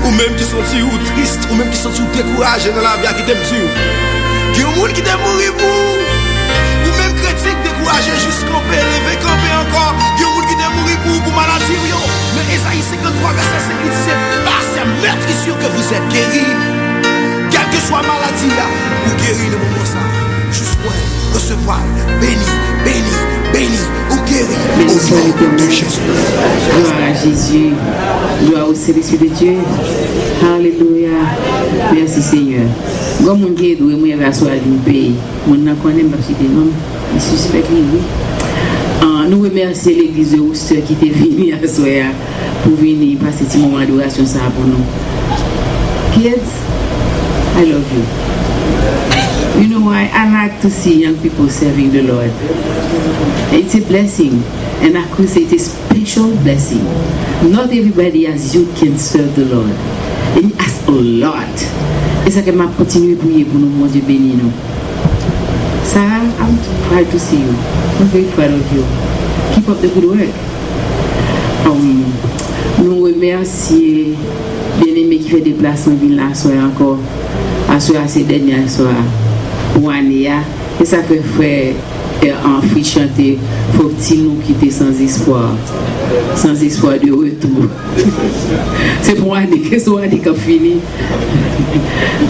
ou même qui sont ou triste, ou même qui sont découragés dans la vie qui t'aime sur. Qui ont monde qui t'aime mourir pour. Ou même critique découragé jusqu'à camper, lever camper encore. Qui ont monde qui t'aime mourir pour maladie. Mais Esaïe 53 verset 5 dit c'est par sa meurtrissure que vous êtes guéris. Quelle que soit maladie là, vous guérir le moment ça. Juste pour recevoir, béni, béni, béni, ou guéri au nom de Jésus. Gloire à Jésus, gloire au Saint-Esprit de Dieu. Alléluia. Merci Seigneur. Comme mon Dieu doit me asseoir du pays, mon n'a connaît pas si des noms, il suspect oui. Nous remercions l'église de Worcester qui était venue à Soya pour venir passer ce moment d'adoration ça pour nous. Kids, I love you. You know why? I like to see young people serving the Lord. It's a blessing, and I could say it's a special blessing. Not everybody as you can serve the Lord. And he has a lot. Et ça que m'a continué à prier pour nous, mon Dieu béni nous. Sarah, I'm proud to see you. I'm very proud of you. Keep up the good work. Nous remercions bien-aimé qui fait déplacement là soir encore à ces dernières soirs pour année et ça que frère en free chanter faut petit nous quitter sans espoir de retour. C'est pour année que soit année quand fini.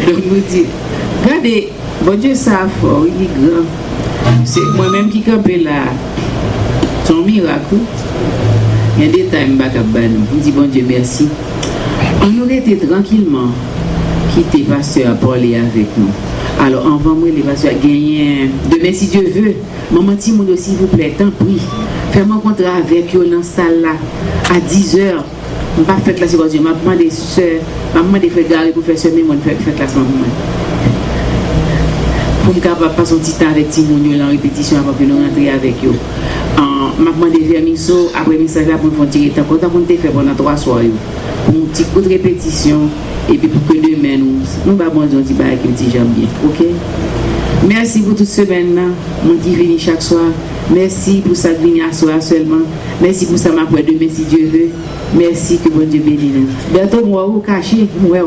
Donc nous dit regardez bon Dieu ça fort il est grand. C'est moi-même qui campé là. Son miracle. Il y a des temps je dis bon Dieu merci. On aurait été tranquillement quitter pasteur à parler avec nous. Alors envoie-moi les pasteurs gagner demain si Dieu veut. Maman Timodo s'il vous plaît, tant pis. Fais-moi un contrat avec eux dans la salle là à 10h. Je ne vais pas faire la seconde. Je vais demander des soeurs, je vais demander des frères pour faire ce même faire classe maman. Pour me capable passer un petit temps avec Timodo en répétition avant que nous rentrions avec eux. Je vais demander des vermisseaux après message là pour me faire tirer tant qu'on t'a fait pendant 3 soirées. Pour un petit coup de répétition et puis pour que demain nous allons manger un petit bail qui petit j'aime bien. OK? Merci pour toute semaine là, mon qui vient chaque soir. Merci pour ça qui vient à soir seulement. Merci pour ça m'après demain si Dieu veut. Merci que bon Dieu bénisse nous. Bientôt moi au caché, moi.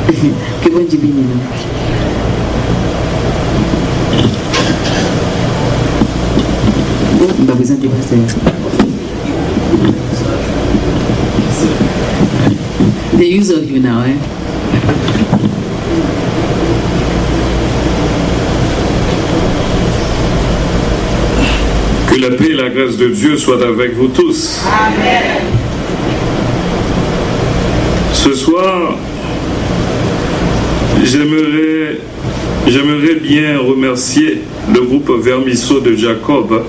Que bon Dieu bénisse nous. On va présenter le pasteur. The use of you now, Que la paix et la grâce de Dieu soient avec vous tous. Amen. Ce soir, j'aimerais bien remercier le groupe Vermisseau de Jacob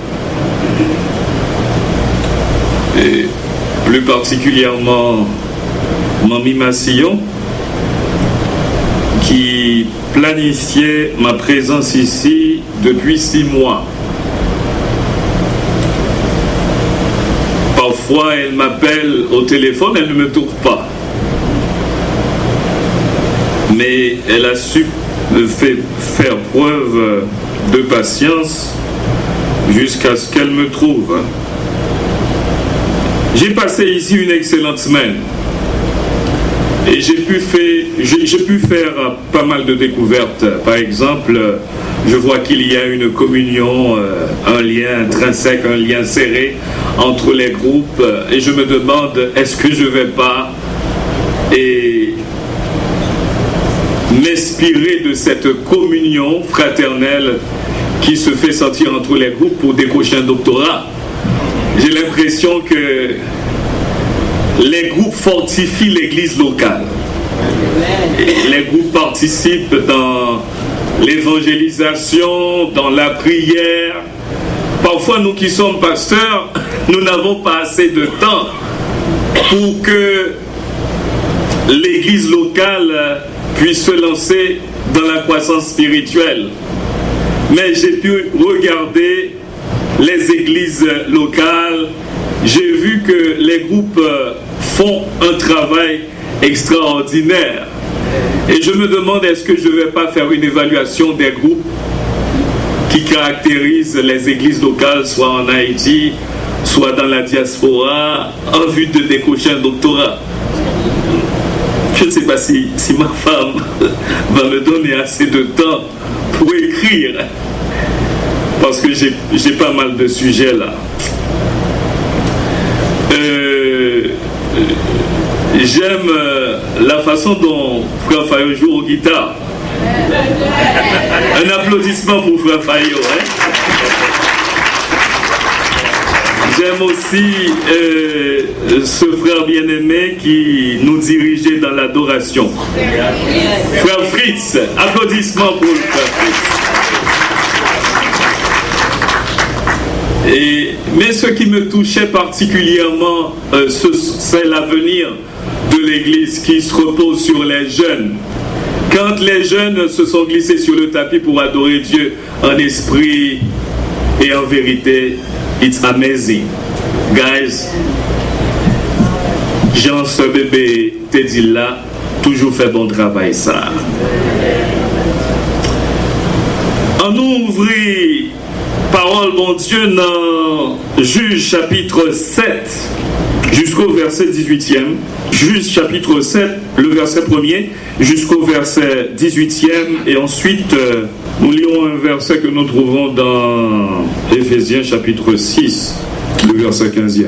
et plus particulièrement Mamie Massillon qui planifiait ma présence ici depuis 6 mois. Parfois, elle m'appelle au téléphone, elle ne me trouve pas. Mais elle a su me faire preuve de patience jusqu'à ce qu'elle me trouve. J'ai passé ici une excellente semaine. Et j'ai pu faire pas mal de découvertes. Par exemple, je vois qu'il y a une communion, un lien intrinsèque, un lien serré entre les groupes. Et je me demande, est-ce que je ne vais pas m'inspirer de cette communion fraternelle qui se fait sentir entre les groupes pour décrocher un doctorat? J'ai l'impression que les groupes fortifient l'église locale. Et les groupes participent dans l'évangélisation, dans la prière. Parfois, nous qui sommes pasteurs, nous n'avons pas assez de temps pour que l'église locale puisse se lancer dans la croissance spirituelle. Mais j'ai pu regarder les églises locales. J'ai vu que les groupes font un travail extraordinaire. Et je me demande, est-ce que je ne vais pas faire une évaluation des groupes qui caractérisent les églises locales, soit en Haïti, soit dans la diaspora, en vue de décrocher un doctorat. Je ne sais pas si ma femme va me donner assez de temps pour écrire, parce que j'ai pas mal de sujets là. J'aime la façon dont Frère Fayot joue aux guitares. Un applaudissement pour Frère Fayot. Hein? J'aime aussi ce frère bien-aimé qui nous dirigeait dans l'adoration. Frère Fritz, applaudissements pour le frère Fritz. Mais ce qui me touchait particulièrement, c'est l'avenir de l'Église qui se repose sur les jeunes. Quand les jeunes se sont glissés sur le tapis pour adorer Dieu en esprit et en vérité, it's amazing. Guys, Jean, ce bébé, t'es dit là, toujours fait bon travail ça. On ouvre parole, mon Dieu, dans Juge chapitre 7 jusqu'au verset 18e. Juge chapitre 7, le verset 1er jusqu'au verset 18e. Et ensuite, nous lirons un verset que nous trouvons dans Éphésiens chapitre 6, le verset 15e.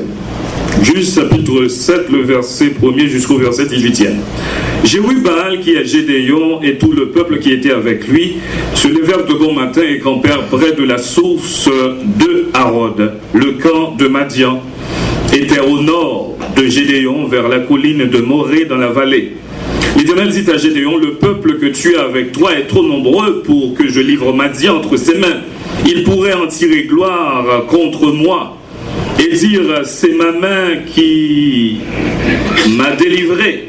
Juge chapitre 7, le verset 1er jusqu'au verset 18e. Jérubaal, qui est Gédéon, et tout le peuple qui était avec lui, se levèrent de bon matin et campèrent près de la source de Harod. Le camp de Madian était au nord de Gédéon, vers la colline de Morée dans la vallée. L'Éternel dit à Gédéon, le peuple que tu as avec toi est trop nombreux pour que je livre Madian entre ses mains. Il pourrait en tirer gloire contre moi et dire, c'est ma main qui m'a délivré.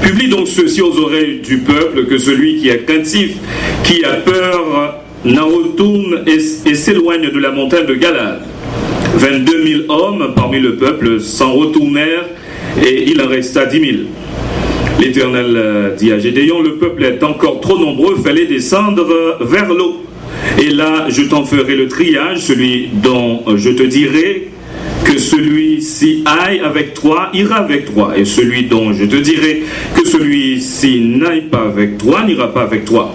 Publie donc ceci aux oreilles du peuple, que celui qui est craintif, qui a peur, n'en retourne et s'éloigne de la montagne de Galad. 22 000 hommes parmi le peuple s'en retournèrent et il en resta 10 000. L'Éternel dit à Gédéon, le peuple est encore trop nombreux, fais-les descendre vers l'eau. Et là, je t'en ferai le triage, celui dont je te dirai que celui-ci aille avec toi, ira avec toi. Et celui dont je te dirai que celui-ci n'aille pas avec toi, n'ira pas avec toi.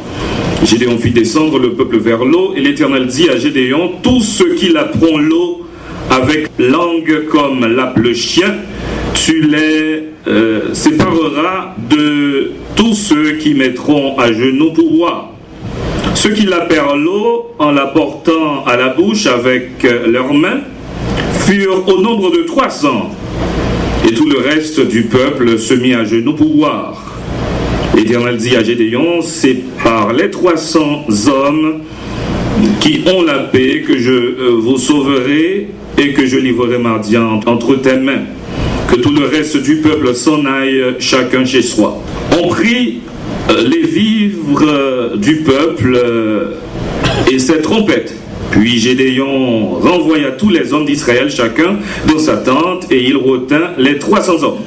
Gédéon fit descendre le peuple vers l'eau, et l'Éternel dit à Gédéon, tous ceux qui lapperont l'eau avec langue comme lappe le chien, tu les sépareras de tous ceux qui mettront à genoux pour boire. Ceux qui lapèrent l'eau en la portant à la bouche avec leurs mains furent au nombre de 300, et tout le reste du peuple se mit à genoux pour boire. L'Éternel dit à Gédéon, c'est par les 300 hommes qui ont la paix que je vous sauverai et que je livrerai Madian entre tes mains. Que tout le reste du peuple s'en aille chacun chez soi. On prit les vivres du peuple et ses trompettes. Puis Gédéon renvoya tous les hommes d'Israël, chacun dans sa tente, et il retint les 300 hommes.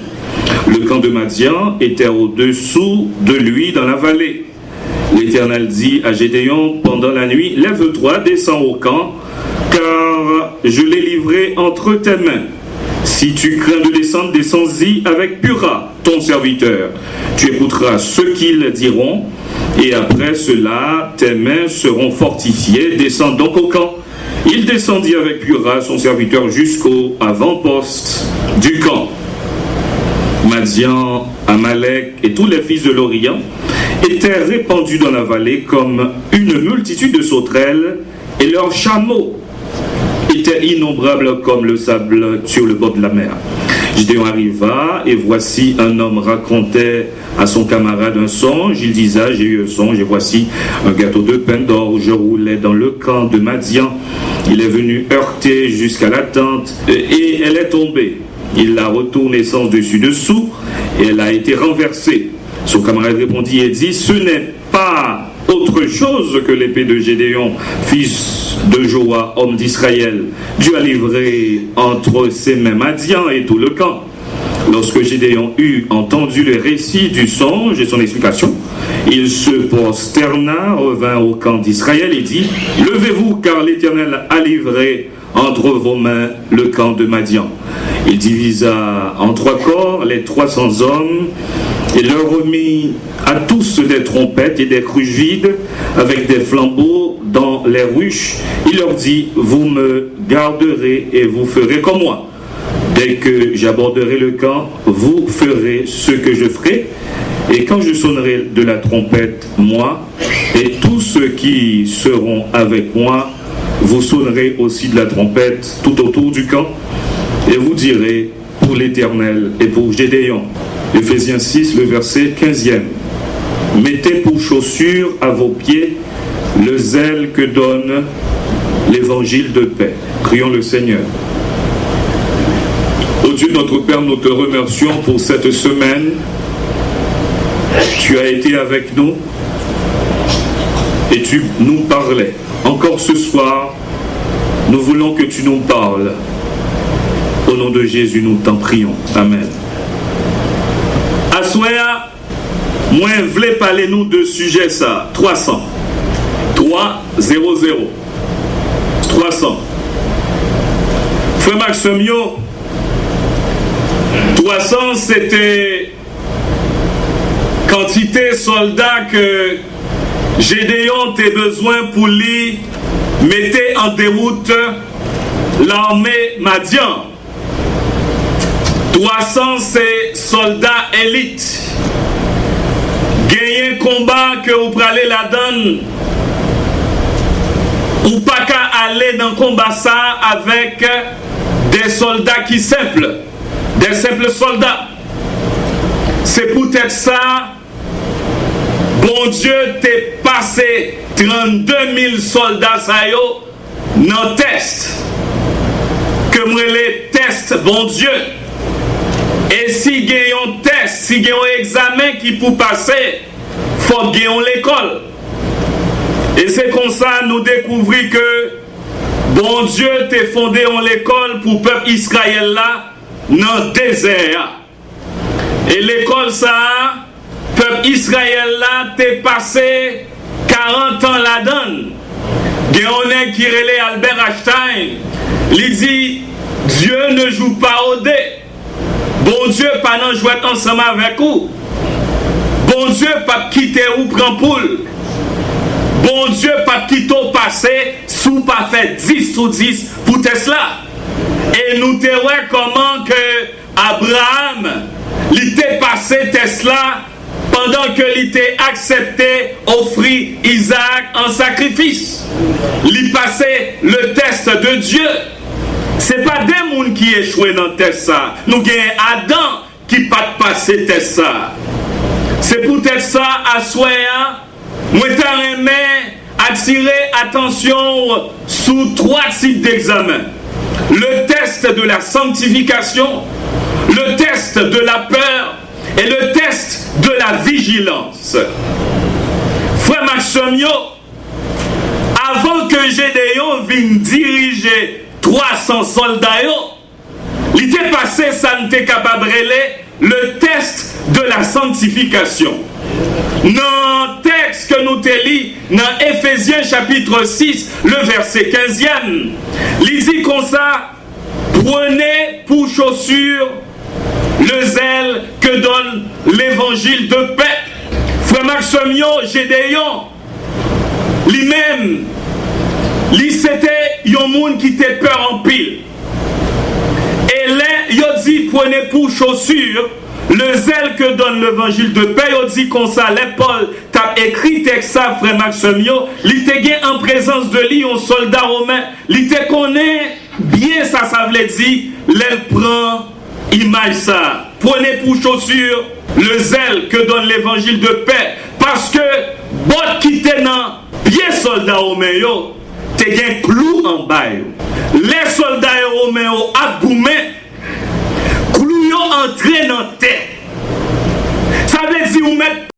Le camp de Madian était au-dessous de lui dans la vallée. L'Éternel dit à Gédéon pendant la nuit, lève-toi, descends au camp, car je l'ai livré entre tes mains. Si tu crains de descendre, descends-y avec Pura, ton serviteur. Tu écouteras ce qu'ils diront, et après cela, tes mains seront fortifiées. Descends donc au camp. Il descendit avec Pura, son serviteur, jusqu'au avant-poste du camp. Madian, Amalek et tous les fils de l'Orient étaient répandus dans la vallée comme une multitude de sauterelles, et leurs chameaux étaient innombrables comme le sable sur le bord de la mer. Gédéon arriva, et voici un homme racontait à son camarade un songe. Il disait, j'ai eu un songe, et voici un gâteau de pain d'or. Je roulais dans le camp de Madian. Il est venu heurter jusqu'à la tente, et elle est tombée. Il l'a retournée sens dessus-dessous, et elle a été renversée. Son camarade répondit et dit, ce n'est pas autre chose que l'épée de Gédéon, fils de Joa, homme d'Israël. Dieu a livré entre ses mains Madian et tout le camp. Lorsque Gédéon eut entendu le récit du songe et son explication, il se prosterna, revint au camp d'Israël et dit, levez-vous, car l'Éternel a livré entre vos mains le camp de Madian. Il divisa en 3 corps les 300 hommes et leur remit à tous des trompettes et des cruches vides avec des flambeaux dans les ruches. Il leur dit, vous me garderez et vous ferez comme moi. Dès que j'aborderai le camp, vous ferez ce que je ferai. Et quand je sonnerai de la trompette, moi, et tous ceux qui seront avec moi, vous sonnerez aussi de la trompette tout autour du camp. Et vous direz, pour l'Éternel et pour Gédéon. Éphésiens 6, le verset 15e. Mettez pour chaussure à vos pieds le zèle que donne l'évangile de paix. Prions le Seigneur. Ô Dieu notre Père, nous te remercions pour cette semaine. Tu as été avec nous et tu nous parlais. Encore ce soir, nous voulons que tu nous parles. Au nom de Jésus, nous t'en prions. Amen. Assoya, moi, je voulais parler nous de sujet ça. 300. 300. 300. Frère Maximio, 300, c'était quantité soldats que Gédéon a besoin pour lui mettre en déroute l'armée Madian. 300, c'est soldats élites. Gagner combat que vous prenez la donne, ou pas qu'à aller dans le combat ça avec des soldats qui simples, des simples soldats. C'est peut-être ça, bon Dieu t'est passé 32 000 soldats ça yo dans test. Que moi les tests, bon Dieu. Et si il y a un test, si il y a un examen qui peut passer, il faut qu'il y ait l'école. Et c'est comme ça nous découvrons que bon Dieu t'a fondé en l'école pour le peuple Israël là, dans le désert. Et l'école ça, peuple Israël là, t'est passé 40 ans là-dedans. Il y a un qui relève Albert Einstein. Il dit, Dieu ne joue pas au dé. Bon Dieu pas non jouer ensemble avec vous. Bon Dieu pas quitter ou prend poule. Bon Dieu pas quitter au passé sous pas fait 10 sur 10 pour Tesla. Et nous te voyons comment que Abraham il était passé Tesla pendant que il était accepté offrir Isaac en sacrifice. Il passait le test de Dieu. C'est pas des gens qui échouent dans le test ça. Nous avons Adam qui pas passé test ça. C'est peut-être ça à Soya. Moi t'aimerais attirer attention sous 3 types d'examen. Le test de la sanctification, le test de la peur et le test de la vigilance. Frère Maximio, avant que Gédéon vienne diriger 300 soldats, il était passé, ça n'était capable de le test de la sanctification. Dans le texte que nous te lis, dans Éphésiens chapitre 6, le verset 15e, il dit comme ça, prenez pour chaussure le zèle que donne l'évangile de paix. Frère Maximio, Gédéon, lui-même, c'était un monde qui était peur en pile. Et là, il dit, prenez pour chaussure le zèle que donne l'évangile de paix. Il dit comme ça, Paul t'a écrit texte ça, frère Maximio, il était en présence de lui, un soldat romain, il te connaît bien ça veut dire, il prend image ça. Prenez pour chaussure le zèle que donne l'évangile de paix, parce que bot qui était dans pied soldat romain, t'es un clou en bas. Les soldats romains à goumé, clou entré dans la tête. Ça veut dire vous mettre